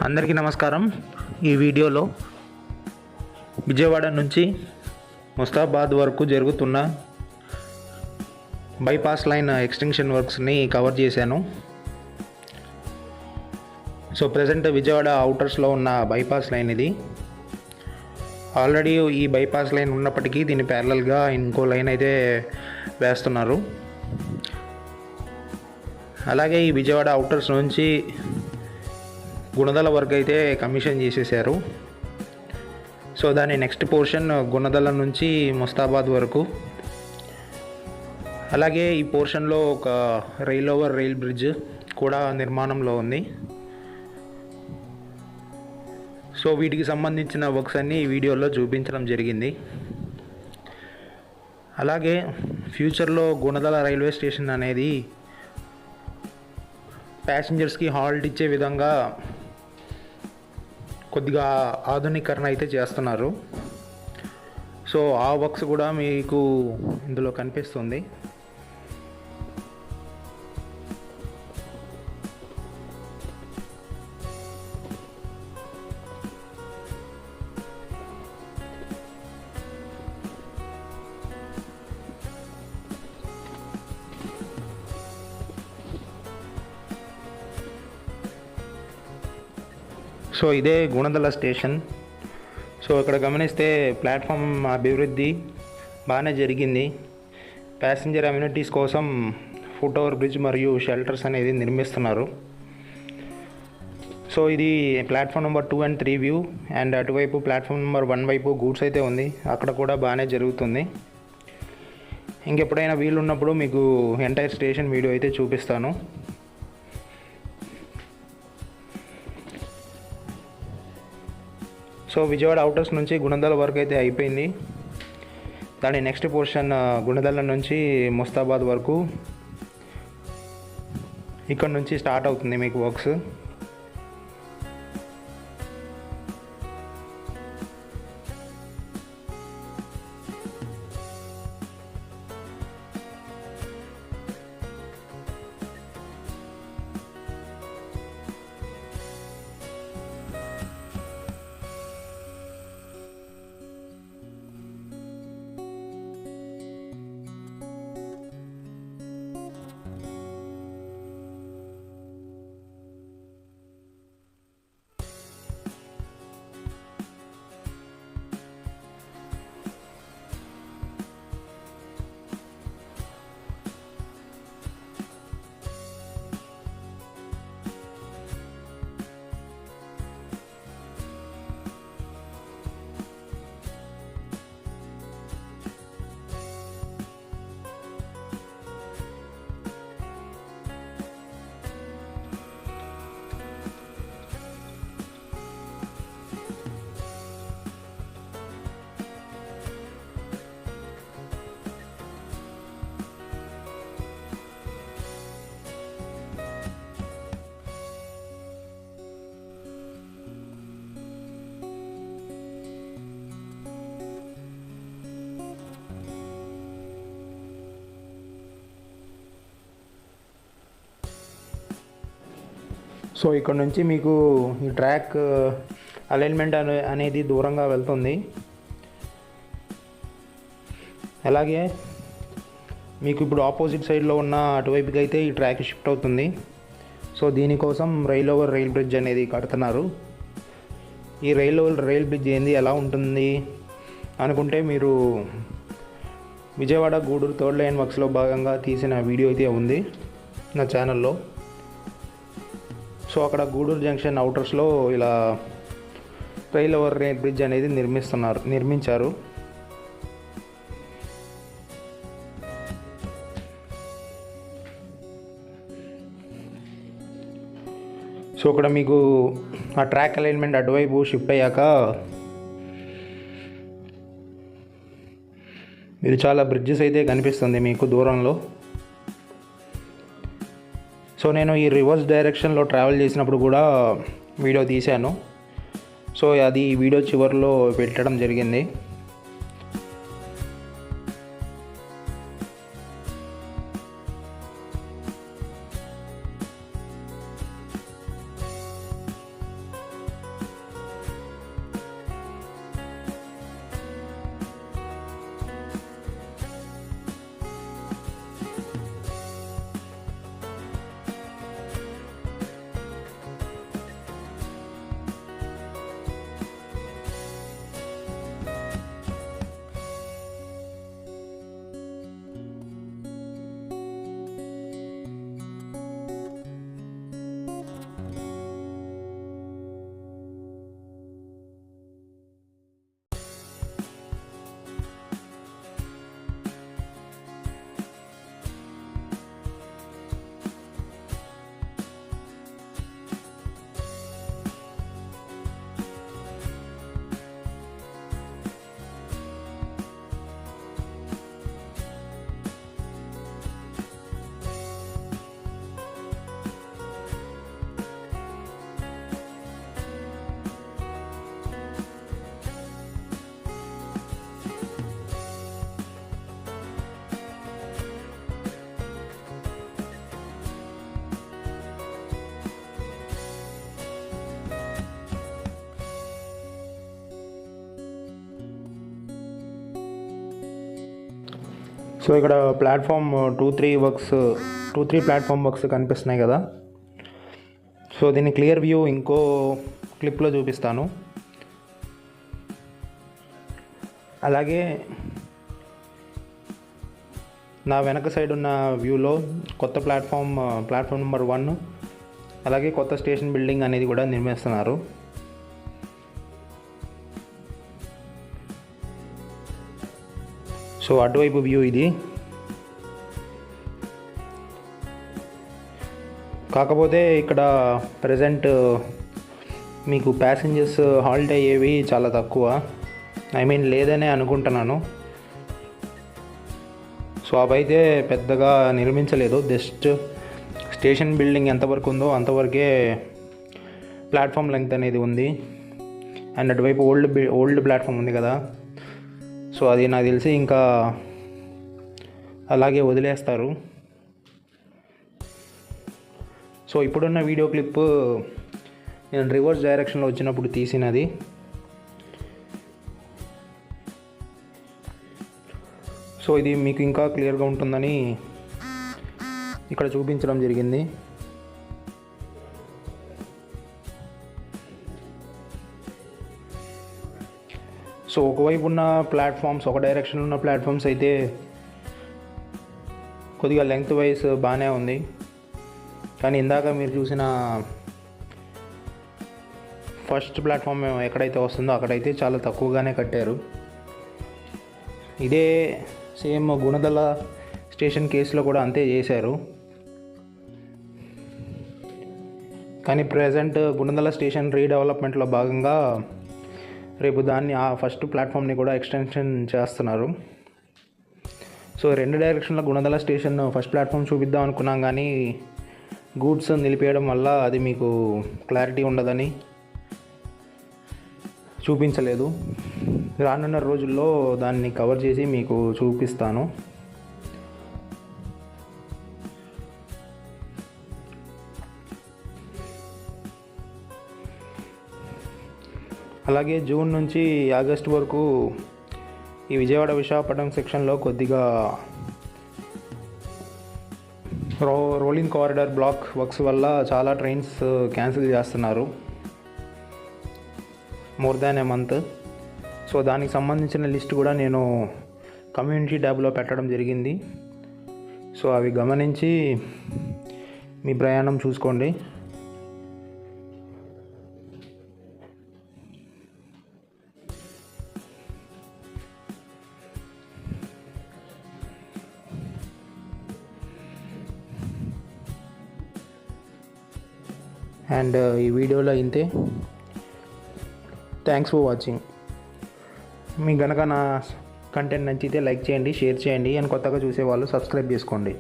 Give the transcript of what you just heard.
అందరికీ నమస్కారం. ఈ వీడియోలో విజయవాడ నుంచి ముస్తాబాద్ వరకు జరుగుతున్న బైపాస్ లైన్ ఎక్స్టెన్షన్ వర్క్స్ని కవర్ చేశాను. సో ప్రజెంట్ విజయవాడ అవుటర్స్లో ఉన్న బైపాస్ లైన్ ఇది. ఆల్రెడీ ఈ బైపాస్ లైన్ ఉన్నప్పటికీ దీని ప్యారలల్గా ఇంకో లైన్ అయితే వేస్తున్నారు. అలాగే ఈ విజయవాడ అవుటర్స్ నుంచి గుణదల వరకు అయితే కమిషన్ చేసేసారు. సో దాని నెక్స్ట్ పోర్షన్ గుణదల నుంచి ముస్తాబాద్ వరకు. అలాగే ఈ పోర్షన్లో ఒక రైల్ బ్రిడ్జ్ కూడా నిర్మాణంలో ఉంది. సో వీటికి సంబంధించిన వర్క్స్ అన్నీ ఈ వీడియోలో చూపించడం జరిగింది. అలాగే ఫ్యూచర్లో గుణదల రైల్వే స్టేషన్ అనేది ప్యాసింజర్స్కి హాల్ట్ ఇచ్చే విధంగా కొద్దిగా ఆధునీకరణ అయితే చేస్తున్నారు. సో ఆ వర్క్స్ కూడా మీకు ఇందులో కనిపిస్తుంది. సో ఇదే గుణదల స్టేషన్. సో ఇక్కడ గమనిస్తే ప్లాట్ఫామ్ అభివృద్ధి బాగానే జరిగింది. ప్యాసింజర్ అమ్యూనిటీస్ కోసం ఫుట్ ఓవర్ బ్రిడ్జ్ మరియు షెల్టర్స్ అనేది నిర్మిస్తున్నారు. సో ఇది platform number 2 and 3 view, and అటువైపు ప్లాట్ఫామ్ నెంబర్ 1 వైపు గూడ్స్ అయితే ఉంది. అక్కడ కూడా బాగానే జరుగుతుంది. ఇంకెప్పుడైనా వీలు ఉన్నప్పుడు మీకు ఎంటైర్ స్టేషన్ వీడియో అయితే చూపిస్తాను. సో విజయవాడ అవుటర్స్ నుంచి గుణదల వరకు అయితే అయిపోయింది. దాని నెక్స్ట్ పోర్షన్ గుణదల నుంచి ముస్తాబాద్ వరకు ఇక్కడ నుంచి స్టార్ట్ అవుతుంది మీకు వర్క్స్. సో ఇక్కడ నుంచి మీకు ఈ ట్రాక్ అలైన్మెంట్ అనేది దూరంగా వెళ్తుంది. అలాగే మీకు ఇప్పుడు ఆపోజిట్ సైడ్లో ఉన్న అటువైపుకి అయితే ఈ ట్రాక్ షిఫ్ట్ అవుతుంది. సో దీనికోసం రైల్ బ్రిడ్జ్ అనేది కడుతున్నారు. ఈ రైల్ బ్రిడ్జ్ ఏంది, ఎలా ఉంటుంది అనుకుంటే మీరు విజయవాడ గూడూరు 3rd లైన్ వర్క్స్లో భాగంగా తీసిన వీడియో అయితే ఉంది నా ఛానల్లో. సో అక్కడ గూడూరు జంక్షన్ అవుటర్స్లో ఇలా రైల్ బ్రిడ్జ్ అనేది నిర్మించారు. సో అక్కడ మీకు ఆ ట్రాక్ అలైన్మెంట్ అటువైపు షిఫ్ట్ అయ్యాక మీరు చాలా బ్రిడ్జెస్ అయితే కనిపిస్తుంది మీకు దూరంలో. సో నేను ఈ రివర్స్ డైరెక్షన్లో ట్రావెల్ చేసినప్పుడు కూడా వీడియో తీశాను. సో అది వీడియో చివరిలో పెట్టడం జరిగింది. సో ఇక్కడ ప్లాట్ఫామ్ 2-3 ప్లాట్ఫామ్ వర్క్స్ కనిపిస్తున్నాయి కదా. సో దీని క్లియర్ వ్యూ ఇంకో క్లిప్లో చూపిస్తాను. అలాగే నా వెనక సైడ్ ఉన్న వ్యూలో కొత్త ప్లాట్ఫామ్ నెంబర్ 1, అలాగే కొత్త స్టేషన్ బిల్డింగ్ అనేది కూడా నిర్మిస్తున్నారు. సో అటువైపు వ్యూ ఇది. కాకపోతే ఇక్కడ ప్రజెంట్ మీకు ప్యాసింజర్స్ హాల్ట్ అయ్యేవి చాలా తక్కువ, లేదనే అనుకుంటున్నాను. సో అవైతే పెద్దగా నిర్మించలేదు, జస్ట్ స్టేషన్ బిల్డింగ్ ఎంతవరకు ఉందో అంతవరకే ప్లాట్ఫామ్ లెంగ్త్ అనేది ఉంది. అండ్ అటువైపు ఓల్డ్ ప్లాట్ఫామ్ ఉంది కదా, సో అది నాకు తెలిసి ఇంకా అలాగే వదిలేస్తారు. సో ఇప్పుడున్న వీడియో క్లిప్ నేను రివర్స్ డైరెక్షన్లో వచ్చినప్పుడు తీసినది. సో ఇది మీకు ఇంకా క్లియర్గా ఉంటుందని ఇక్కడ చూపించడం జరిగింది. సో ఒకవైపు ఉన్న ప్లాట్ఫామ్స్, ఒక డైరెక్షన్లో ఉన్న ప్లాట్ఫామ్స్ అయితే కొద్దిగా లెంగ్త్ వైజ్ బాగానే ఉంది. కానీ ఇందాక మీరు చూసిన ఫస్ట్ ప్లాట్ఫామ్ ఎక్కడైతే వస్తుందో అక్కడైతే చాలా తక్కువగానే కట్టారు. ఇదే సేమ్ గుణదల స్టేషన్ కేసులో కూడా అంతే చేశారు. కానీ ప్రజెంట్ గుణదల స్టేషన్ రీడెవలప్మెంట్లో భాగంగా రేపు దాన్ని ఆ ఫస్ట్ ప్లాట్ఫామ్ని కూడా ఎక్స్టెన్షన్ చేస్తున్నారు. సో 2 డైరెక్షన్ల గుణదల స్టేషన్ ఫస్ట్ ప్లాట్ఫామ్ చూపిద్దాం అనుకున్నాం, కానీ గూడ్స్ నిలిపేయడం వల్ల అది మీకు క్లారిటీ ఉండదని చూపించలేదు. రానున్న రోజుల్లో దాన్ని కవర్ చేసి మీకు చూపిస్తాను. అలాగే జూన్ నుంచి ఆగస్టు వరకు ఈ విజయవాడ విశాఖపట్నం సెక్షన్లో కొద్దిగా రోలింగ్ కారిడార్ బ్లాక్ వర్క్స్ వల్ల చాలా ట్రైన్స్ క్యాన్సిల్ చేస్తున్నారు, మోర్ దాన్ ఏ మంత్. సో దానికి సంబంధించిన లిస్ట్ కూడా నేను కమ్యూనిటీ ట్యాబ్లో పెట్టడం జరిగింది. సో అవి గమనించి మీ ప్రయాణం చూసుకోండి. అండ్ ఈ వీడియోలో ఇంతే. Thanks for watching. మీకు కనుక నా కంటెంట్ నచ్చితే లైక్ చేయండి, షేర్ చేయండి, అండ్ కొత్తగా చూసేవాళ్ళు సబ్స్క్రైబ్ చేసుకోండి.